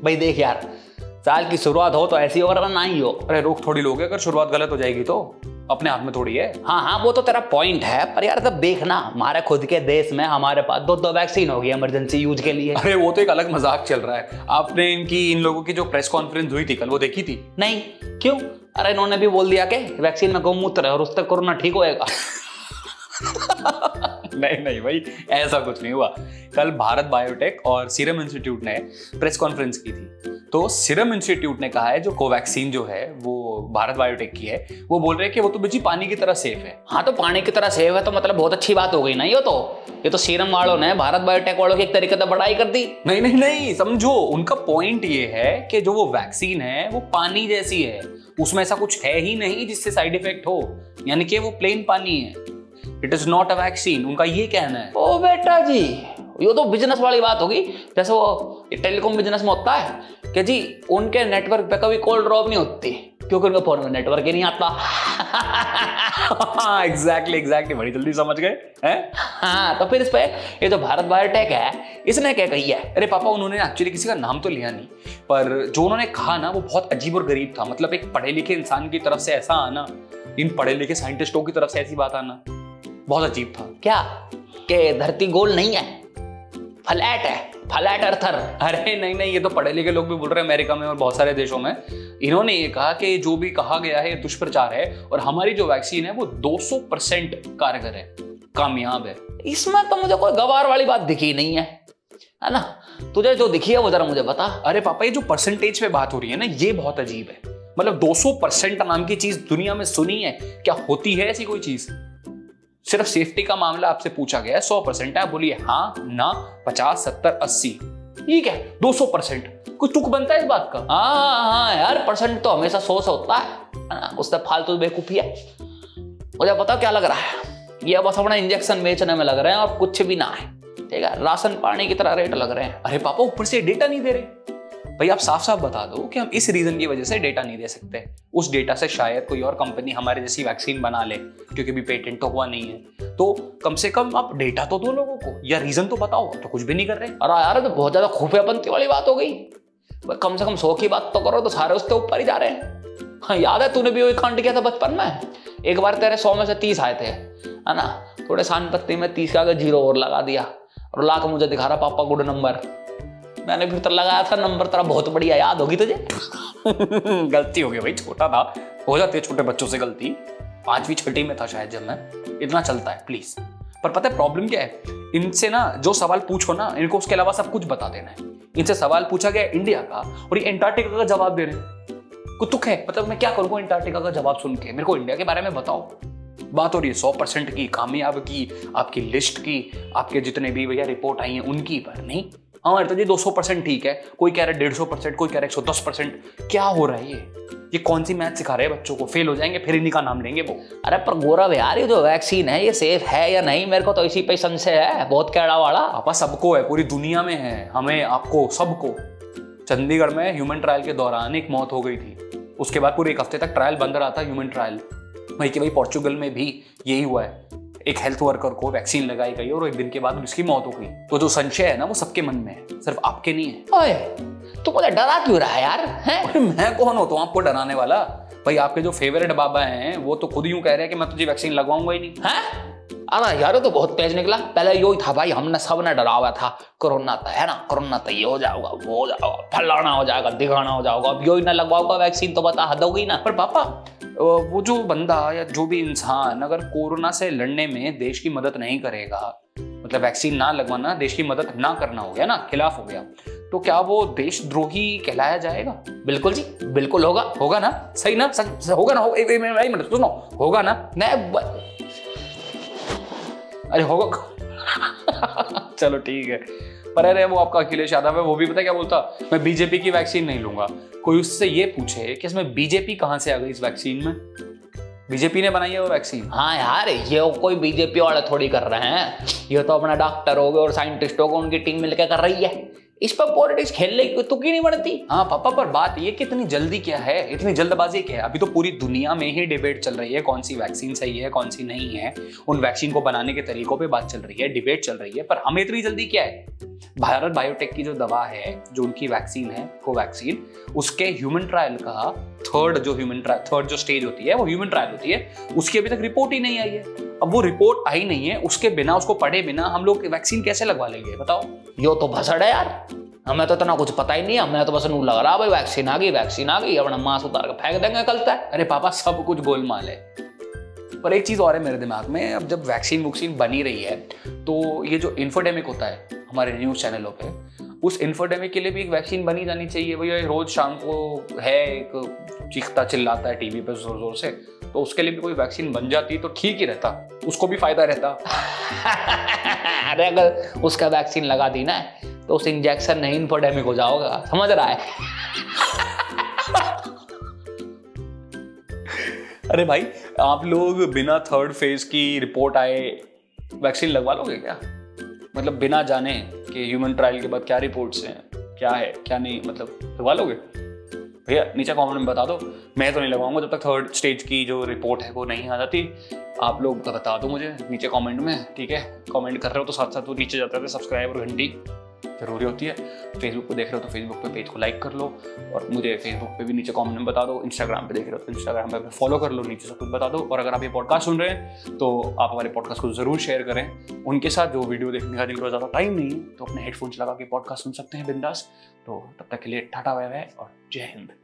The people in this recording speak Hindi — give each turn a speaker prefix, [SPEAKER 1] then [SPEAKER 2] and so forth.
[SPEAKER 1] भाई देख यार, साल की शुरुआत हो तो ऐसी हो वरना ना ही हो।
[SPEAKER 2] अरे रोक थोड़ी लोगे, अगर शुरुआत गलत हो जाएगी तो अपने हाथ में थोड़ी है।
[SPEAKER 1] हाँ हाँ, वो तो तेरा पॉइंट है, पर यार तब देखना हमारे खुद के देश में हमारे पास 2 वैक्सीन हो गई इमरजेंसी यूज के लिए।
[SPEAKER 2] अरे वो तो एक अलग मजाक चल रहा है। आपने इन लोगों की जो प्रेस कॉन्फ्रेंस हुई थी कल, वो देखी थी?
[SPEAKER 1] नहीं, क्यों? अरे इन्होंने भी बोल दिया कि वैक्सीन में गौमूत्र है और उससे कोरोना ठीक होएगा।
[SPEAKER 2] नहीं भाई, ऐसा कुछ नहीं हुआ। कल भारत बायोटेक और सीरम इंस्टीट्यूट ने प्रेस कॉन्फ्रेंस की थी। तो सीरम इंस्टीट्यूट ने कहा है जो कोवैक्सीन जो है वो भारत बायोटेक की है, वो बोल रहे हैं कि वो तो बिल्कुल पानी की तरह सेफ है।
[SPEAKER 1] हाँ, तो पानी की तरह सेफ है तो मतलब बहुत अच्छी बात हो गई ना। ये तो सीरम वालों ने भारत बायोटेक वालों की एक तरीके से बड़ाई कर दी।
[SPEAKER 2] नहीं, समझो, उनका पॉइंट ये है कि जो वो वैक्सीन है वो पानी जैसी है, उसमें ऐसा कुछ है ही नहीं जिससे साइड इफेक्ट हो, यानी कि वो प्लेन पानी है। It is not a vaccine, उनका ये कहना है।
[SPEAKER 1] ओ बेटा जी, ये तो बिजनेस वाली बात होगी, जैसे वो टेलीकॉम बिजनेस में होता है कि जी उनके नेटवर्क पे कभी कॉल ड्रॉप नहीं होती क्योंकि उनके फोन में नेटवर्क ही नहीं आता।
[SPEAKER 2] एग्जैक्टली, बड़ी जल्दी समझ गए हैं।
[SPEAKER 1] हाँ, तो फिर इस पे ये जो भारत बायोटेक है इसने क्या कही है?
[SPEAKER 2] अरे पापा, उन्होंने एक्चुअली किसी का नाम तो लिया नहीं, पर जो उन्होंने कहा ना वो बहुत अजीब और गरीब था। मतलब एक पढ़े लिखे इंसान की तरफ से ऐसा आना, इन पढ़े लिखे साइंटिस्टों की तरफ से ऐसी बात आना बहुत अजीब था।
[SPEAKER 1] क्या कि धरती गोल नहीं है, फ्लैट है, फ्लैट अर्थर?
[SPEAKER 2] अरे नहीं, ये तो पढ़े लिखे लोग भी बोल रहे हैं अमेरिका में और बहुत सारे देशों में। इन्होंने ये कहा कि जो भी कहा गया है दुष्प्रचार है और हमारी जो वैक्सीन है वो 200% कारगर है, कामयाब है।
[SPEAKER 1] इसमें तो मुझे कोई गवार वाली बात दिखी नहीं है ना? तुझे जो दिखी है वो जरा मुझे बता।
[SPEAKER 2] अरे पापा, ये जो परसेंटेज पे बात हो रही है ना, ये बहुत अजीब है। मतलब 200% नाम की चीज दुनिया में सुनी है क्या? होती है ऐसी कोई चीज? सिर्फ सेफ्टी का मामला आपसे पूछा गया है, 100% है, बोलिए हाँ ना, 50, 70, 80, ठीक है। 200% कुछ तुक बनता है इस बात का?
[SPEAKER 1] हाँ यार, परसेंट तो हमेशा 100 से होता है ना, उससे फालतू बेवकूफी है। मुझे पता क्या लग रहा है, ये बस अपना इंजेक्शन बेचने में लग रहे हैं और कुछ भी ना है, ठीक है? राशन पानी की तरह रेट लग रहे हैं।
[SPEAKER 2] अरे पापा, ऊपर से डेटा नहीं दे रहे। भाई आप साफ साफ बता दो कि हम इस रीजन की वजह से डेटा नहीं दे सकते। उस डेटा से शायद कोई और कंपनी हमारे जैसी वैक्सीन बना ले, क्योंकि भी पेटेंट तो हुआ नहीं है। तो कम से कम आप डेटा तो दो लोगों को, या रीजन तो बताओ। तो कुछ भी नहीं कर रहे।
[SPEAKER 1] अरे यार, तो बहुत ज्यादा खुफियापंती वाली बात हो गई। कम से कम 100 की बात तो करो, तो सारे उसके ऊपर ही जा रहे हैं। हाँ, याद है तूने भी वही कांड किया था बचपन में। एक बार तेरे 100 में से 30 आए थे, है ना? थोड़े सान पत्ती में 30 का आगे 0 और लगा दिया और ला के मुझे दिखा रहा पापा गुड नंबर। मैंने फिर तो लगाया था नंबर तेरा बहुत बढ़िया, याद होगी तुझे?
[SPEAKER 2] गलती हो गई भाई, छोटा था, हो जाती है छोटे बच्चों से गलती। 5वीं 6वीं में था शायद जब मैं। इतना चलता है प्लीज। पर पता है प्रॉब्लम क्या है? इनसे ना जो सवाल पूछो ना, इनको उसके अलावा सब कुछ बता देना है। इनसे सवाल पूछा गया इंडिया का और ये एंटार्क्टिका का जवाब दे रहे हैं। कुछ तुक है? मतलब मैं क्या करूँ एंटार्क्टिका का जवाब सुन के? मेरे को इंडिया के बारे में बताओ। बात हो रही है 100% की, कामयाब की, आपकी लिस्ट की, आपके जितने भी भैया रिपोर्ट आई हैं उनकी, पर नहीं। हाँ तो जी 200% ठीक है, कोई कह रहा है 150%, कोई कह रहा है 110%। क्या हो रहा है ये कौन सी मैथ सिखा रहे हैं बच्चों को? फेल हो जाएंगे फिर इन्हीं का नाम लेंगे वो।
[SPEAKER 1] अरे पर गौरव यार, ये जो वैक्सीन है ये सेफ है या नहीं, मेरे को तो इसी पे संशय है, बहुत कैड़ा वाला।
[SPEAKER 2] पापा सबको है, पूरी दुनिया में है, हमें, आपको, सबको। चंडीगढ़ में ह्यूमन ट्रायल के दौरान एक मौत हो गई थी। उसके बाद पूरे 1 हफ्ते तक ट्रायल बंद रहा था, ह्यूमन ट्रायल। वही पोर्चुगल में भी यही हुआ है। एक हेल्थ वर्कर को वैक्सीन लगाई गई और 1 दिन के बाद उसकी मौत हो गई। तो जो संशय है ना वो सबके मन में है, सिर्फ आपके नहीं है।
[SPEAKER 1] ओए, तू मुझे डरा क्यों रहा है यार? हैं?
[SPEAKER 2] मैं कौन होता हूँ आपको डराने वाला? भाई आपके जो फेवरेट बाबा हैं वो तो खुद यूं कह रहे हैं कि मैं तुझे वैक्सीन लगवाऊंगा ही नहीं।
[SPEAKER 1] हैं? अरे यार, तो बहुत तेज निकला। पहले यही था भाई, हमने सबने डरा हुआ था कोरोना था, है ना? कोरोना तो ये हो जाएगा, वो हो जाएगा, फलाना हो जाएगा, दिखाना हो जाएगा। अब यही ना लगवाओगा वैक्सीन तो बता हद होगी ना।
[SPEAKER 2] पर पापा, वो जो बंदा या जो भी इंसान अगर कोरोना से लड़ने में देश की मदद नहीं करेगा, मतलब वैक्सीन ना लगवाना, देश की मदद ना करना हो गया ना, खिलाफ हो गया, तो क्या वो देशद्रोही कहलाया जाएगा?
[SPEAKER 1] बिल्कुल जी, बिल्कुल होगा।
[SPEAKER 2] होगा ना? सही ना? होगा ना? मिनट सुनो, होगा ना? अरे होगा। चलो ठीक है। पर अरे वो आपका अखिलेश यादव है, वो भी पता क्या बोलता? मैं बीजेपी की वैक्सीन नहीं लूंगा। कोई उससे ये पूछे कि इसमें बीजेपी कहां से आ गई? इस वैक्सीन में बीजेपी ने बनाई है वो वैक्सीन।
[SPEAKER 1] हाँ यार, ये कोई बीजेपी वाले थोड़ी कर रहे हैं, ये तो अपना डॉक्टर हो गए और साइंटिस्ट हो गए, उनकी टीम मिलकर कर रही है। इस पर पॉलिटिक्स खेलने की तुक ही नहीं बनती।
[SPEAKER 2] हाँ पापा, पर बात ये कि इतनी जल्दी क्या है, इतनी जल्दबाजी क्या है? अभी तो पूरी दुनिया में ही डिबेट चल रही है कौन सी वैक्सीन सही है, कौन सी नहीं है। उन वैक्सीन को बनाने के तरीकों पे बात चल रही है, डिबेट चल रही है, पर हमें इतनी जल्दी क्या है? भारत बायोटेक की जो दवा है, जो उनकी वैक्सीन है कोवैक्सीन, उसके ह्यूमन ट्रायल का थर्ड जो स्टेज होती है वो ह्यूमन ट्रायल होती है, उसकी अभी तक रिपोर्ट ही नहीं आई है। अब वो रिपोर्ट आई नहीं है, उसके बिना, उसको पढ़े बिना हम लोग वैक्सीन कैसे लगवा लेंगे बताओ?
[SPEAKER 1] यो तो भसड़ है यार, हमें तो इतना कुछ पता ही नहीं है, हमें तो बस नू लग रहा भाई वैक्सीन आ गई, अपना मांस उतार के फेंक देंगे कल तक।
[SPEAKER 2] अरे पापा सब कुछ गोलमाल है। पर एक चीज और है मेरे दिमाग में, अब जब वैक्सीन बनी रही है तो ये जो इन्फोडेमिक होता है हमारे न्यूज चैनलों पे, उस इन्फोडेमिक के लिए भी एक वैक्सीन बनी जानी चाहिए। भैया रोज शाम को है एक चीखता चिल्लाता है टीवी पे जोर जोर से, तो उसके लिए भी कोई वैक्सीन बन जाती तो ठीक ही रहता, उसको भी फायदा रहता।
[SPEAKER 1] अरे अगर उसका वैक्सीन लगा दी ना तो उस इंजेक्शन नहीं इन्फोडेमिक हो जाओगा, समझ रहा है?
[SPEAKER 2] अरे भाई आप लोग बिना थर्ड फेज की रिपोर्ट आए वैक्सीन लगवा लोगे क्या? मतलब बिना जाने कि ह्यूमन ट्रायल के बाद क्या रिपोर्ट्स हैं, क्या है क्या नहीं, मतलब लगवा लोगे? भैया नीचे कमेंट में बता दो, मैं तो नहीं लगवाऊंगा जब तक थर्ड स्टेज की जो रिपोर्ट है वो नहीं आ जाती। आप लोग बता दो मुझे नीचे कमेंट में, ठीक है? कमेंट कर रहे हो तो साथ साथ वो नीचे जाते थे सब्सक्राइब और घंटी जरूरी होती है। फेसबुक पे देख रहे हो तो फेसबुक पे पेज को लाइक कर लो, और मुझे फेसबुक पे भी नीचे कमेंट में बता दो। इंस्टाग्राम पे देख रहे हो तो इंस्टाग्राम पे फॉलो कर लो, नीचे सब कुछ बता दो। और अगर आप ये पॉडकास्ट सुन रहे हैं तो आप हमारे पॉडकास्ट को जरूर शेयर करें उनके साथ जो वीडियो देखने का जिनको ज़्यादा टाइम नहीं है, तो अपने हेडफोन्स लगा के पॉडकास्ट सुन सकते हैं बिंदास। तो तब तक के लिए टाटा बाय बाय और जय हिंद।